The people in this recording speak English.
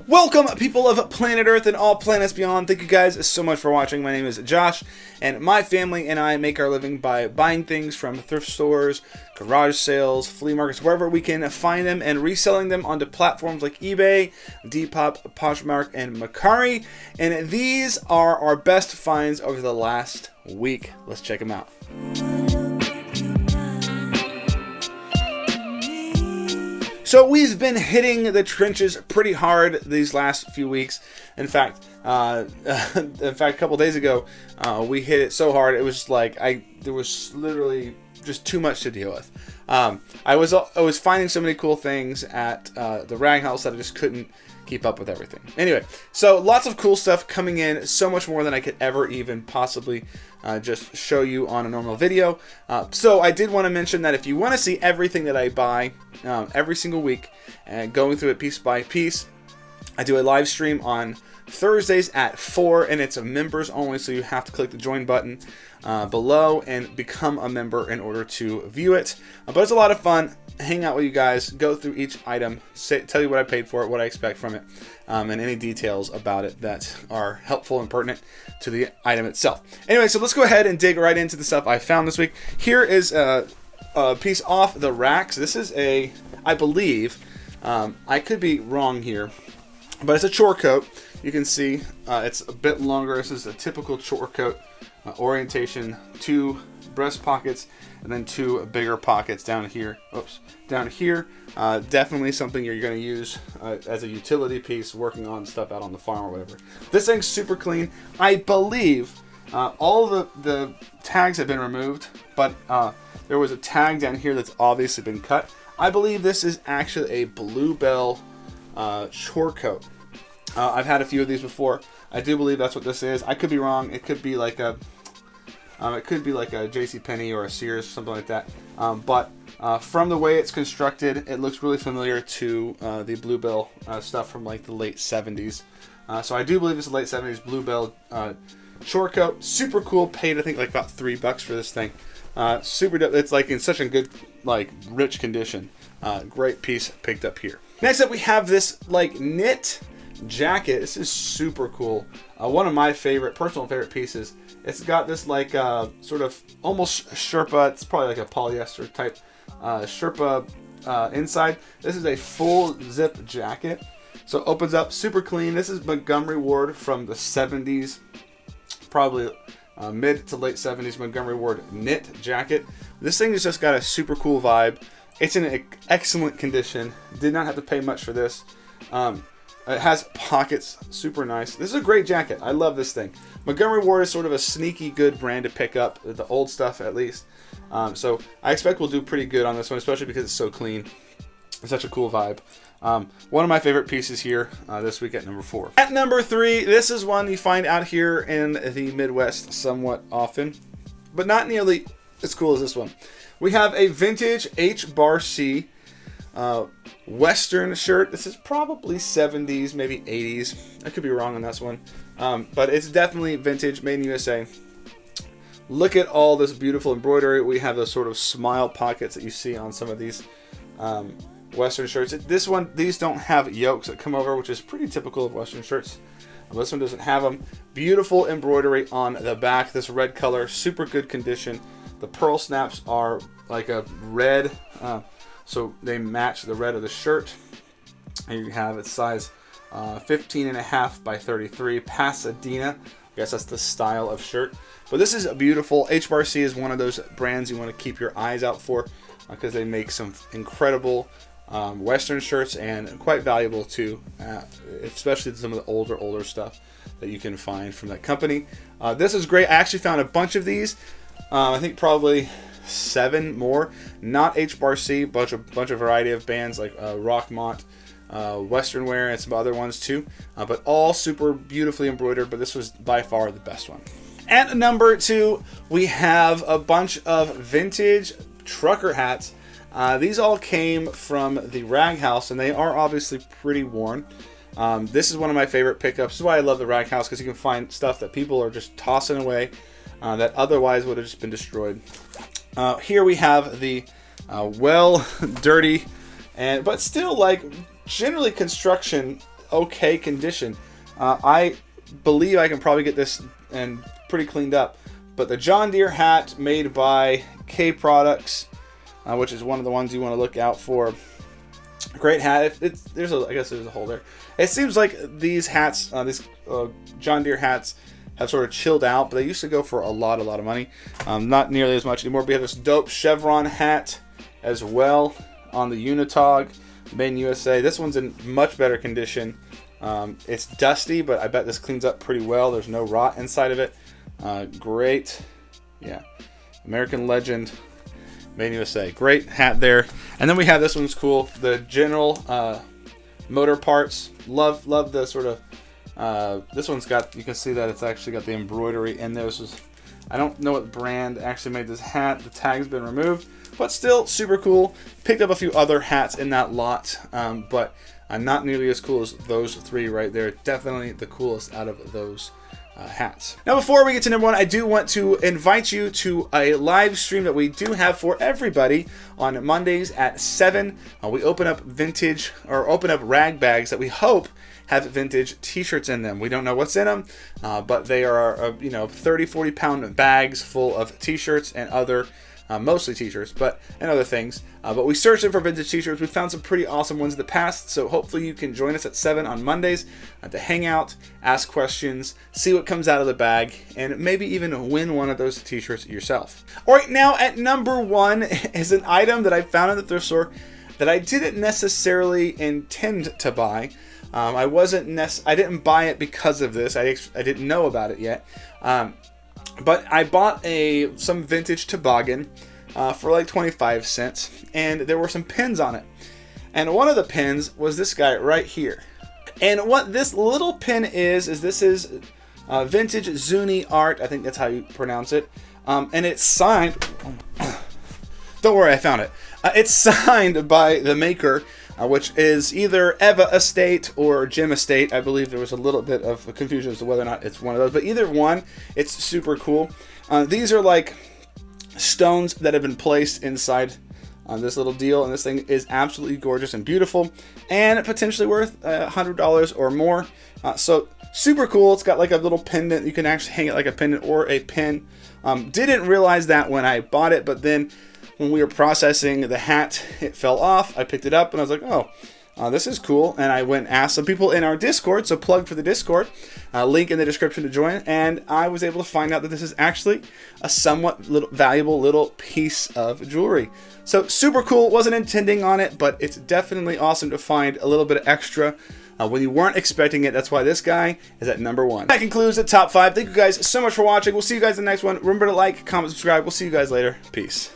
Welcome, people of planet Earth and all planets beyond. Thank you guys so much for watching. My name is Josh, and my family and I make our living by buying things from thrift stores, garage sales, flea markets, wherever we can find them, and reselling them onto platforms like eBay, Depop, Poshmark, and Mercari. And these are our best finds over the last week. Let's check them out. So we've been hitting the trenches pretty hard these last few weeks. In fact, a couple days ago, we hit it so hard it was like there was literally just too much to deal with. I was finding so many cool things at the rag house that I just couldn't keep up with everything. Anyway, so lots of cool stuff coming in, so much more than I could ever even possibly just show you on a normal video. So I did want to mention that if you want to see everything that I buy every single week and going through it piece by piece, I do a live stream on Thursdays at 4, and it's a members only, so you have to click the join button below and become a member in order to view it. But it's a lot of fun. Hang out with you guys, go through each item, tell you what I paid for it, what I expect from it, and any details about it that are helpful and pertinent to the item itself. Anyway, so let's go ahead and dig right into the stuff I found this week. Here is a piece off the racks. This is I believe, I could be wrong here, but it's a chore coat. You can see it's a bit longer. This is a typical chore coat orientation, 2 breast pockets and then 2 bigger pockets down here. Definitely something you're going to use as a utility piece working on stuff out on the farm or whatever. This thing's super clean. I believe all the tags have been removed, but there was a tag down here that's obviously been cut. I believe this is actually a Bluebell chore coat. I've had a few of these before. I do believe that's what this is. I could be wrong. It could be like a JCPenney or a Sears, something like that. But from the way it's constructed, it looks really familiar to the Bluebell stuff from like the late 70s. So I do believe it's a late 70s Bluebell chore coat. Super cool. Paid I think like about $3 for this thing. Super dope. It's like in such a good, like, rich condition. Great piece picked up here. Next up, we have this like knit jacket. This is super cool. One of my personal favorite pieces. It's got this like sort of almost Sherpa. It's probably like a polyester type Sherpa inside. This is a full zip jacket. So it opens up super clean. This is Montgomery Ward from the 70s, probably mid to late 70s Montgomery Ward knit jacket. This thing has just got a super cool vibe. It's in excellent condition. Did not have to pay much for this. It has pockets, super nice. This is a great jacket. I love this thing. Montgomery Ward is sort of a sneaky good brand to pick up, the old stuff at least. So I expect we'll do pretty good on this one, especially because it's so clean. It's such a cool vibe. One of my favorite pieces here this week at number 4. At number 3, this is one you find out here in the Midwest somewhat often, but not nearly as cool as this one. We have a vintage H-Bar-C Western shirt. This is probably 70s, maybe 80s. I could be wrong on this one, but it's definitely vintage, made in USA. Look at all this beautiful embroidery. We have those sort of smile pockets that you see on some of these Western shirts. These don't have yokes that come over, which is pretty typical of Western shirts. This one doesn't have them. Beautiful embroidery on the back. This red color, super good condition. The pearl snaps are like a red, so they match the red of the shirt. And you have its size 15.5 by 33 Pasadena. I guess that's the style of shirt. But this is beautiful. H-Bar-C is one of those brands you want to keep your eyes out for because they make some incredible Western shirts and quite valuable too, especially some of the older stuff that you can find from that company. This is great. I actually found a bunch of these. I think probably 7 more. Not H-Bar-C, bunch of variety of bands like Rockmont, Western Wear, and some other ones too. But all super beautifully embroidered. But this was by far the best one. At number 2, we have a bunch of vintage trucker hats. These all came from the rag house, and they are obviously pretty worn. This is one of my favorite pickups. This is why I love the rag house, because you can find stuff that people are just tossing away that otherwise would have just been destroyed. Here we have the well dirty but still like generally construction okay condition. I believe I can probably get this and pretty cleaned up. But the John Deere hat made by K Products, which is one of the ones you want to look out for. Great hat. I guess there's a hole there. It seems like these hats, these John Deere hats, have sort of chilled out, but they used to go for a lot of money. Not nearly as much anymore. We have this dope chevron hat as well on the Unitog, made in USA. This one's in much better condition. It's dusty, but I bet this cleans up pretty well. There's no rot inside of it. Great. Yeah. American Legend, made in USA. Great hat there. And then we have this one's cool. The General motor parts. Love the sort of... this one's got... You can see that it's actually got the embroidery in there. This was... I don't know what brand actually made this hat. The tag's been removed. But still super cool. Picked up a few other hats in that lot. But not nearly as cool as those three right there. Definitely the coolest out of those hats. Now, before we get to number one, I do want to invite you to a live stream that we do have for everybody on Mondays at 7. We open up vintage, or open up rag bags that we hope have vintage t-shirts in them. We don't know what's in them, but they are 30, 40 pound bags full of t-shirts and other mostly t-shirts, and other things. But we searched it for vintage t-shirts. We found some pretty awesome ones in the past, so hopefully you can join us at 7 on Mondays to hang out, ask questions, see what comes out of the bag, and maybe even win one of those t-shirts yourself. All right, now at number 1 is an item that I found in the thrift store that I didn't necessarily intend to buy. I didn't buy it because of this. I didn't know about it yet. But I bought some vintage toboggan for like 25 cents, and there were some pins on it. And one of the pins was this guy right here. And what this little pin is this is vintage Zuni art. I think that's how you pronounce it. And it's signed. Don't worry, I found it. It's signed by the maker, which is either Eva Estate or Jim Estate. I believe there was a little bit of confusion as to whether or not it's one of those, but either one, it's super cool. These are like stones that have been placed inside this little deal, and this thing is absolutely gorgeous and beautiful, and potentially worth $100 or more. So super cool. It's got like a little pendant. You can actually hang it like a pendant or a pin. Didn't realize that when I bought it, but then when we were processing the hat, it fell off. I picked it up and I was like, oh, this is cool. And I went and asked some people in our Discord, so plug for the Discord, link in the description to join. And I was able to find out that this is actually a somewhat valuable little piece of jewelry. So super cool. Wasn't intending on it, but it's definitely awesome to find a little bit of extra when you weren't expecting it. That's why this guy is at number 1. That concludes the top 5. Thank you guys so much for watching. We'll see you guys in the next one. Remember to like, comment, subscribe. We'll see you guys later. Peace.